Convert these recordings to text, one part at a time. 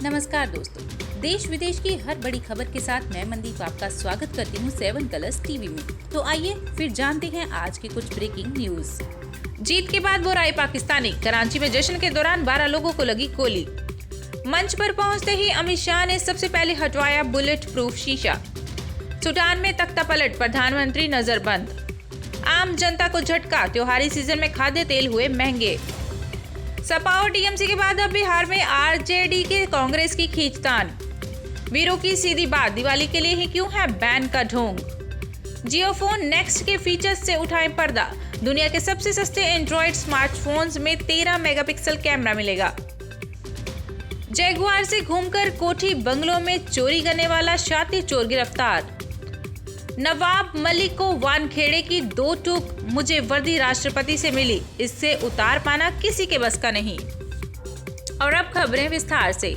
नमस्कार दोस्तों, देश विदेश की हर बड़ी खबर के साथ मैं मनदीप आपका स्वागत करती हूँ 7 कलर्स टीवी में। तो आइए फिर जानते हैं आज की कुछ ब्रेकिंग न्यूज। जीत के बाद बोर आए पाकिस्तानी, कराची में जश्न के दौरान 12 लोगों को लगी गोली। मंच पर पहुंचते ही अमित शाह ने सबसे पहले हटवाया बुलेट प्रूफ शीशा। सूडान में तख्ता पलट, प्रधानमंत्री नजरबंद। आम जनता को झटका, त्योहारी सीजन में खाद्य तेल हुए महंगे। सपा और टीएमसी के बाद अब बिहार में आरजेडी के कांग्रेस की खींचतान। वीरों की सीधी बात, दिवाली के लिए ही क्यों है बैन का ढोंग। जियो फोन नेक्स्ट के फीचर्स से उठाएं पर्दा। दुनिया के सबसे सस्ते एंड्रॉइड स्मार्टफोन्स में 13 मेगापिक्सल कैमरा मिलेगा। जैगुआर से घूमकर कोठी बंगलों में चोरी करने वाला शातिर चोर गिरफ्तार। नवाब मलिक को वानखेड़े की 2 टूक, मुझे वर्दी राष्ट्रपति से मिली, इससे उतार पाना किसी के बस का नहीं। और अब खबरें विस्तार से।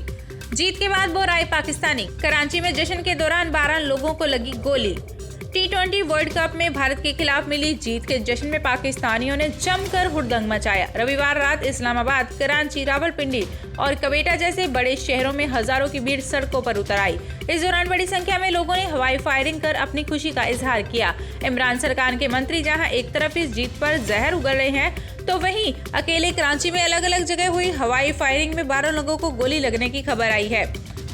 जीत के बाद बोर आए पाकिस्तानी, कराची में जश्न के दौरान 12 लोगों को लगी गोली। T20 वर्ल्ड कप में भारत के खिलाफ मिली जीत के जश्न में पाकिस्तानियों ने जमकर हुड़दंग मचाया। रविवार रात इस्लामाबाद, कराची, रावलपिंडी और क्वेटा जैसे बड़े शहरों में हजारों की भीड़ सड़कों पर उतर आई। इस दौरान बड़ी संख्या में लोगों ने हवाई फायरिंग कर अपनी खुशी का इजहार किया। इमरान सरकार के मंत्री जहां एक तरफ इस जीत पर जहर उगल रहे हैं, तो वहीं अकेले कराची में अलग अलग जगह हुई हवाई फायरिंग में 12 लोगों को गोली लगने की खबर आई है।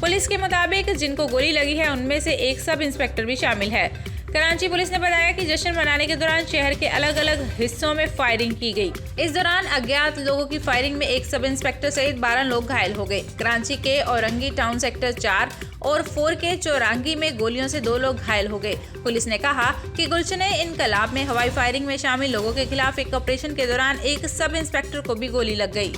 पुलिस के मुताबिक जिनको गोली लगी है उनमें से एक सब इंस्पेक्टर भी शामिल है। कराची पुलिस ने बताया कि जश्न मनाने के दौरान शहर के अलग अलग हिस्सों में फायरिंग की गई। इस दौरान अज्ञात लोगों की फायरिंग में एक सब इंस्पेक्टर सहित 12 लोग घायल हो गए। कराची के औरंगी टाउन सेक्टर 4 और 4 के चौरांगी में गोलियों से 2 लोग घायल हो गए। पुलिस ने कहा कि गुलशने इनकलाब में हवाई फायरिंग में शामिल लोगों के खिलाफ एक ऑपरेशन के दौरान एक सब इंस्पेक्टर को भी गोली लग गई।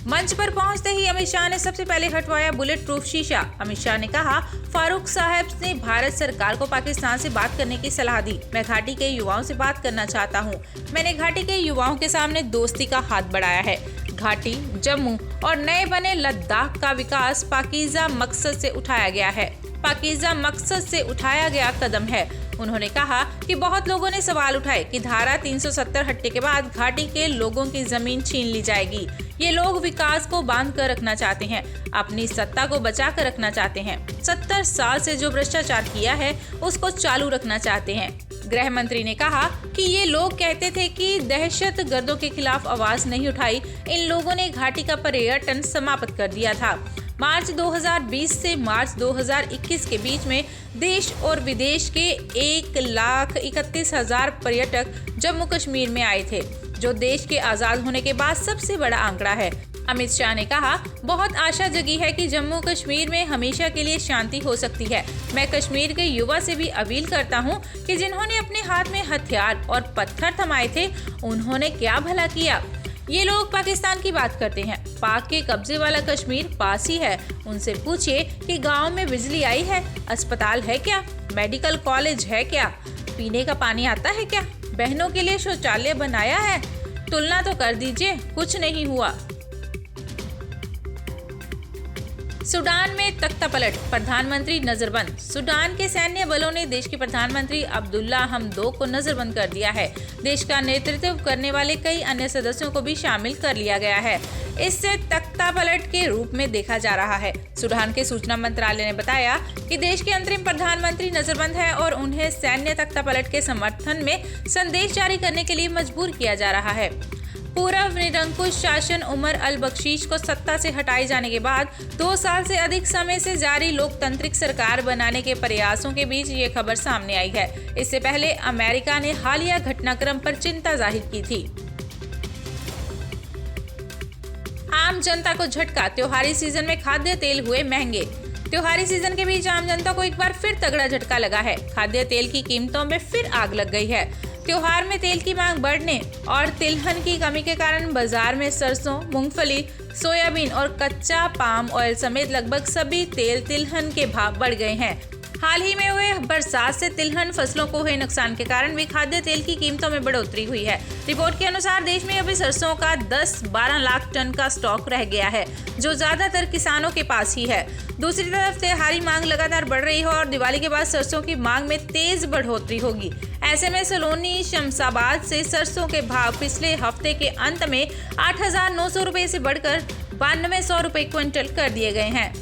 मंच पर पहुंचते ही अमित शाह ने सबसे पहले हटवाया बुलेट प्रूफ शीशा। अमित शाह ने कहा, फारूक साहब ने भारत सरकार को पाकिस्तान से बात करने की सलाह दी। मैं घाटी के युवाओं से बात करना चाहता हूं। मैंने घाटी के युवाओं के सामने दोस्ती का हाथ बढ़ाया है। घाटी, जम्मू और नए बने लद्दाख का विकास पाकीज़ा मकसद से उठाया गया कदम है। उन्होंने कहा कि बहुत लोगों ने सवाल उठाए कि धारा 370 हटने के बाद घाटी के लोगों की जमीन छीन ली जाएगी। ये लोग विकास को बांध कर रखना चाहते हैं, अपनी सत्ता को बचा कर रखना चाहते हैं। 70 साल से जो भ्रष्टाचार किया है उसको चालू रखना चाहते हैं। गृह मंत्री ने कहा कि ये लोग कहते थे कि दहशत गर्दों के खिलाफ आवाज नहीं उठाई। इन लोगों ने घाटी का पर्यटन समाप्त कर दिया था। मार्च 2020 से मार्च 2021 के बीच में देश और विदेश के 1,31,000 पर्यटक जम्मू कश्मीर में आए थे, जो देश के आजाद होने के बाद सबसे बड़ा आंकड़ा है। अमित शाह ने कहा, बहुत आशा जगी है कि जम्मू कश्मीर में हमेशा के लिए शांति हो सकती है। मैं कश्मीर के युवा से भी अपील करता हूं कि जिन्होंने अपने हाथ में हथियार और पत्थर थमाए थे, उन्होंने क्या भला किया। ये लोग पाकिस्तान की बात करते हैं। पाक के कब्जे वाला कश्मीर पास ही है। उनसे पूछिए कि गांव में बिजली आई है, अस्पताल है क्या, मेडिकल कॉलेज है क्या, पीने का पानी आता है क्या, बहनों के लिए शौचालय बनाया है। तुलना तो कर दीजिए, कुछ नहीं हुआ। सूडान में तख्ता पलट, प्रधानमंत्री नजरबंद। सूडान के सैन्य बलों ने देश के प्रधानमंत्री अब्दुल्ला हमदोक को नजरबंद कर दिया है। देश का नेतृत्व करने वाले कई अन्य सदस्यों को भी शामिल कर लिया गया है। इससे तख्ता पलट के रूप में देखा जा रहा है। सूडान के सूचना मंत्रालय ने बताया कि देश के अंतरिम प्रधानमंत्री नजरबंद है और उन्हें सैन्य तख्ता पलट के समर्थन में संदेश जारी करने के लिए मजबूर किया जा रहा है। पूर्व निरंकुश शासन उमर अल बख्शीश को सत्ता से हटाए जाने के बाद 2 साल से अधिक समय से जारी लोकतांत्रिक सरकार बनाने के प्रयासों के बीच ये खबर सामने आई है। इससे पहले अमेरिका ने हालिया घटनाक्रम पर चिंता जाहिर की थी। आम जनता को झटका, त्योहारी सीजन में खाद्य तेल हुए महंगे। त्योहारी सीजन के बीच आम जनता को एक बार फिर तगड़ा झटका लगा है। खाद्य तेल की कीमतों में फिर आग लग गई है। त्योहार में तेल की मांग बढ़ने और तिलहन की कमी के कारण बाजार में सरसों, मूंगफली, सोयाबीन और कच्चा पाम ऑयल समेत लगभग सभी तेल तिलहन के भाव बढ़ गए हैं। हाल ही में हुए बरसात से तिलहन फसलों को हुए नुकसान के कारण भी खाद्य तेल की कीमतों में बढ़ोतरी हुई है। रिपोर्ट के अनुसार देश में अभी सरसों का 10-12 लाख टन का स्टॉक रह गया है, जो ज्यादातर किसानों के पास ही है। दूसरी तरफ त्योहारी मांग लगातार बढ़ रही है और दिवाली के बाद सरसों की मांग में तेज बढ़ोतरी होगी। ऐसे में सलोनी शमशाबाद से सरसों के भाव पिछले हफ्ते के अंत में 8,900 रुपए से बढ़कर 9200 रुपए क्विंटल कर दिए गए हैं।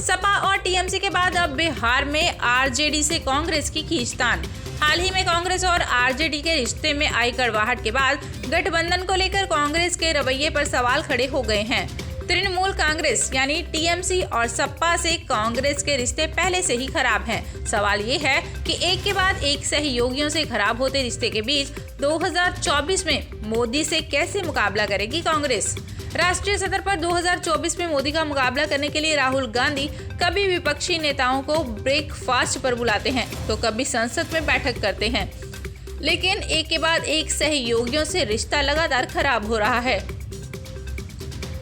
सपा और टीएमसी के बाद अब बिहार में आरजेडी से कांग्रेस की खींचतान। हाल ही में कांग्रेस और आरजेडी के रिश्ते में आई कड़वाहट के बाद गठबंधन को लेकर कांग्रेस के रवैये पर सवाल खड़े हो गए हैं। तृणमूल कांग्रेस यानी टीएमसी और सपा से कांग्रेस के रिश्ते पहले से ही खराब हैं। सवाल ये है कि एक के बाद एक सहयोगियों से खराब होते रिश्ते के बीच 2024 में मोदी से कैसे मुकाबला करेगी कांग्रेस। राष्ट्रीय सतह पर 2024 में मोदी का मुकाबला करने के लिए राहुल गांधी कभी विपक्षी नेताओं को ब्रेकफास्ट पर बुलाते हैं तो कभी संसद में बैठक करते हैं, लेकिन एक के बाद एक सहयोगियों से रिश्ता लगातार खराब हो रहा है।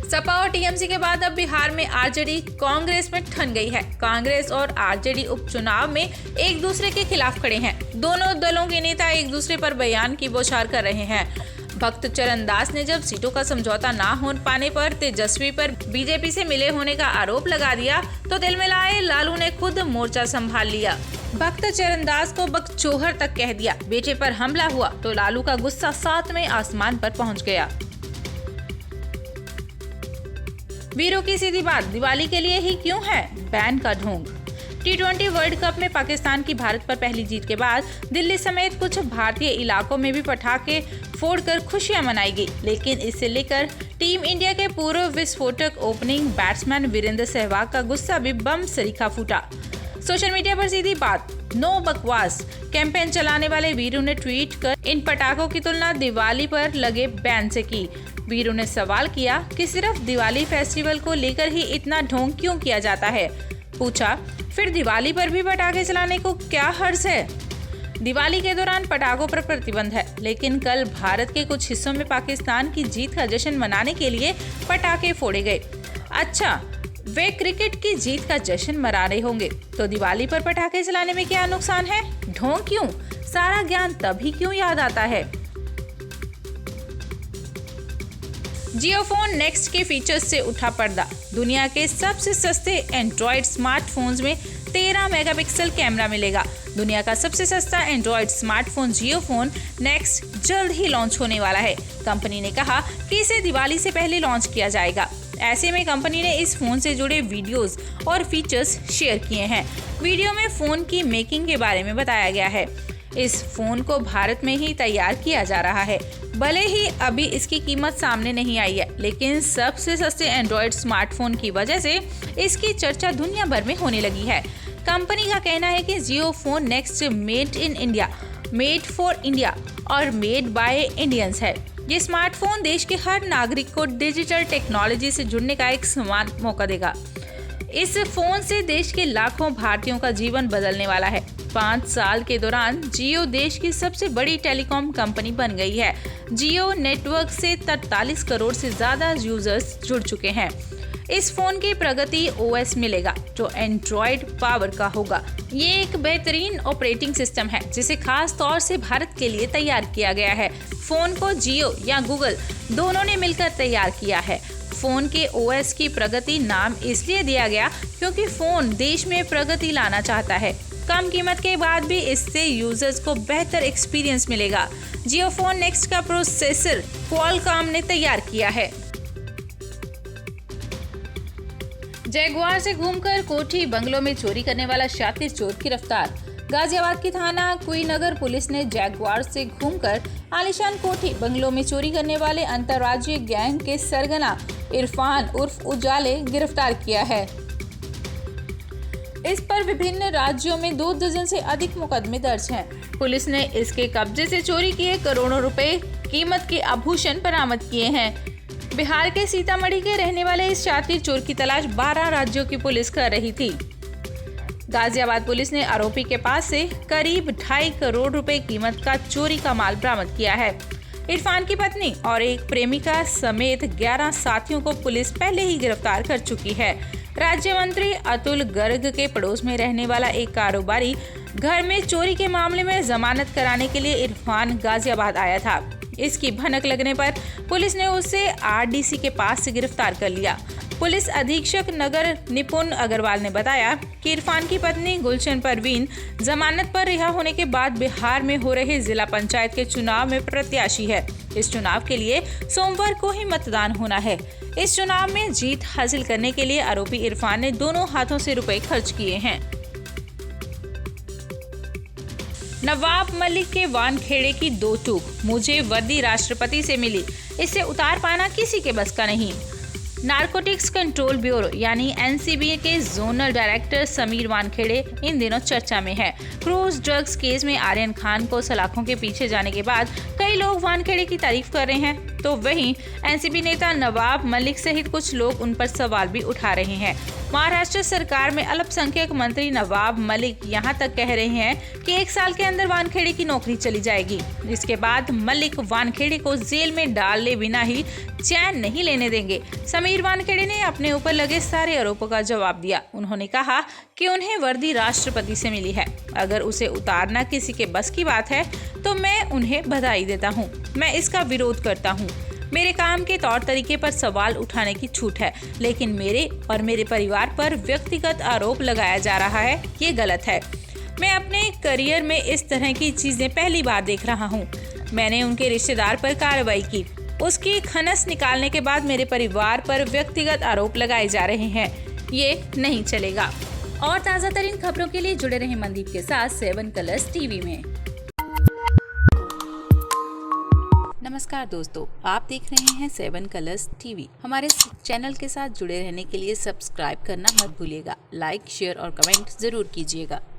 सपा और टीएमसी के बाद अब बिहार में आरजेडी कांग्रेस में ठन गई है। कांग्रेस और आरजेडी उपचुनाव में एक दूसरे के खिलाफ खड़े हैं। दोनों दलों के नेता एक दूसरे पर बयान की बौछार कर रहे हैं। भक्त चरण दास ने जब सीटों का समझौता ना हो पाने पर तेजस्वी पर बीजेपी से मिले होने का आरोप लगा दिया तो दिल में लाए लालू ने खुद मोर्चा संभाल लिया। भक्त चरण दास को बकचोहर तक कह दिया। बेटे पर हमला हुआ तो लालू का गुस्सा 7वें आसमान पर पहुंच गया। वीरों की सीधी बात, दिवाली के लिए ही क्यों है बैन का ढोंग। T20 वर्ल्ड कप में पाकिस्तान की भारत पर पहली जीत के बाद दिल्ली समेत कुछ भारतीय इलाकों में भी पटाखे फोड़कर खुशियां मनाई गई, लेकिन इससे लेकर टीम इंडिया के पूर्व विस्फोटक ओपनिंग बैट्समैन वीरेंद्र सहवाग का गुस्सा भी बम सरीखा फूटा। सोशल मीडिया पर सीधी बात, नो बकवास कैंपेन चलाने वाले वीरू ने ट्वीट कर इन पटाखों की तुलना दिवाली पर लगे बैन से की। वीरू ने सवाल किया कि सिर्फ दिवाली फेस्टिवल को लेकर ही इतना ढोंग क्यों किया जाता है। पूछा, फिर दिवाली पर भी पटाखे चलाने को क्या हर्ज है। दिवाली के दौरान पटाखों पर प्रतिबंध है, लेकिन कल भारत के कुछ हिस्सों में पाकिस्तान की जीत का जश्न मनाने के लिए पटाखे फोड़े गए। अच्छा, वे क्रिकेट की जीत का जश्न मना रहे होंगे तो दिवाली पर पटाखे चलाने में क्या नुकसान है। ढोंग क्यों, सारा ज्ञान तभी क्यों याद आता है। जियो फोन नेक्स्ट के फीचर्स से उठा पर्दा। दुनिया के सबसे सस्ते एंड्रॉइड स्मार्टफोन्स में 13 मेगापिक्सल कैमरा मिलेगा। दुनिया का सबसे सस्ता एंड्रॉइड स्मार्टफोन जियो फोन नेक्स्ट जल्द ही लॉन्च होने वाला है। कंपनी ने कहा कि इसे दिवाली से पहले लॉन्च किया जाएगा। ऐसे में कंपनी ने इस फोन से जुड़े वीडियोस और फीचर्स शेयर किए हैं। वीडियो में फोन की मेकिंग के बारे में बताया गया है। इस फोन को भारत में ही तैयार किया जा रहा है। भले ही अभी इसकी कीमत सामने नहीं आई है, लेकिन सबसे सस्ते एंड्रॉइड स्मार्टफोन की वजह से इसकी चर्चा दुनिया भर में होने लगी है। कंपनी का कहना है कि Jio phone next made in India, made for India और मेड बाय इंडियंस है। ये स्मार्टफोन देश के हर नागरिक को डिजिटल टेक्नोलॉजी से जुड़ने का एक समान मौका देगा। इस फोन से देश के लाखों भारतीयों का जीवन बदलने वाला है। 5 साल के दौरान जियो देश की सबसे बड़ी टेलीकॉम कंपनी बन गई है। जियो नेटवर्क से 43 करोड़ से ज्यादा यूजर्स जुड़ चुके हैं। इस फोन की प्रगति ओएस मिलेगा जो एंड्रॉइड पावर का होगा। ये एक बेहतरीन ऑपरेटिंग सिस्टम है जिसे खास तौर से भारत के लिए तैयार किया गया है। फोन को जियो या गूगल दोनों ने मिलकर तैयार किया है। फोन के ओएस की प्रगति नाम इसलिए दिया गया क्योंकि फोन देश में प्रगति लाना चाहता है। कम कीमत के बाद भी इससे यूजर्स को बेहतर एक्सपीरियंस मिलेगा। जियो फोन नेक्स्ट का प्रोसेसर क्वालकॉम ने तैयार किया है। जैगुआर से घूमकर कोठी बंगलों में चोरी करने वाला शातिर चोर गिरफ्तार। गाजियाबाद की थाना कुईनगर पुलिस ने जैगुआर से घूमकर आलीशान कोठी बंगलों में चोरी करने वाले अंतर्राज्यीय गैंग के सरगना इरफान उर्फ उजाले गिरफ्तार किया है। इस पर विभिन्न राज्यों में 2 दर्जन से अधिक मुकदमे दर्ज हैं। पुलिस ने इसके कब्जे से चोरी किए करोड़ों रुपए कीमत के आभूषण बरामद किए हैं। बिहार के सीतामढ़ी के रहने वाले इस शातिर चोर की तलाश 12 राज्यों की पुलिस कर रही थी। गाजियाबाद पुलिस ने आरोपी के पास से करीब 2.5 करोड़ रुपए कीमत का चोरी का माल बरामद किया है। इरफान की पत्नी और एक प्रेमिका समेत 11 साथियों को पुलिस पहले ही गिरफ्तार कर चुकी है। राज्य मंत्री अतुल गर्ग के पड़ोस में रहने वाला एक कारोबारी घर में चोरी के मामले में जमानत कराने के लिए इरफान गाजियाबाद आया था। इसकी भनक लगने पर पुलिस ने उसे आरडीसी के पास से गिरफ्तार कर लिया। पुलिस अधीक्षक नगर निपुण अग्रवाल ने बताया कि इरफान की पत्नी गुलशन परवीन जमानत पर रिहा होने के बाद बिहार में हो रहे जिला पंचायत के चुनाव में प्रत्याशी है। इस चुनाव के लिए सोमवार को ही मतदान होना है। इस चुनाव में जीत हासिल करने के लिए आरोपी इरफान ने दोनों हाथों से रुपए खर्च किए हैं। नवाब मलिक के वानखेड़े की दो टूक, मुझे वर्दी राष्ट्रपति से मिली, इसे उतार पाना किसी के बस का नहीं। नारकोटिक्स कंट्रोल ब्यूरो यानी एनसीबी के जोनल डायरेक्टर समीर वानखेड़े इन दिनों चर्चा में है। क्रूज ड्रग्स केस में आर्यन खान को सलाखों के पीछे जाने के बाद कई लोग वानखेड़े की तारीफ कर रहे हैं, तो वहीं एनसीबी नेता नवाब मलिक सहित कुछ लोग उन पर सवाल भी उठा रहे हैं। महाराष्ट्र सरकार में अल्पसंख्यक मंत्री नवाब मलिक यहां तक कह रहे हैं कि 1 साल के अंदर वानखेड़े की नौकरी चली जाएगी। इसके बाद मलिक वानखेड़े को जेल में डाले बिना ही चैन नहीं लेने देंगे। समीर वानखेड़े ने अपने ऊपर लगे सारे आरोपों का जवाब दिया। उन्होंने कहा कि उन्हें वर्दी राष्ट्रपति से मिली है। अगर उसे उतारना किसी के बस की बात है तो मैं उन्हें बधाई देता हूँ। मैं इसका विरोध करता हूँ। मेरे काम के तौर तरीके पर सवाल उठाने की छूट है, लेकिन मेरे और मेरे परिवार पर व्यक्तिगत आरोप लगाया जा रहा है, ये गलत है। मैं अपने करियर में इस तरह की चीजें पहली बार देख रहा हूँ। मैंने उनके रिश्तेदार पर कार्रवाई की, उसकी खनस निकालने के बाद मेरे परिवार पर व्यक्तिगत आरोप लगाए जा रहे हैं, ये नहीं चलेगा। और ताज़ा तरीन खबरों के लिए जुड़े रहें मनदीप के साथ 7 कलर्स टीवी में। नमस्कार दोस्तों, आप देख रहे हैं 7 कलर्स टीवी। हमारे चैनल के साथ जुड़े रहने के लिए सब्सक्राइब करना मत भूलिएगा। लाइक, शेयर और कमेंट जरूर कीजिएगा।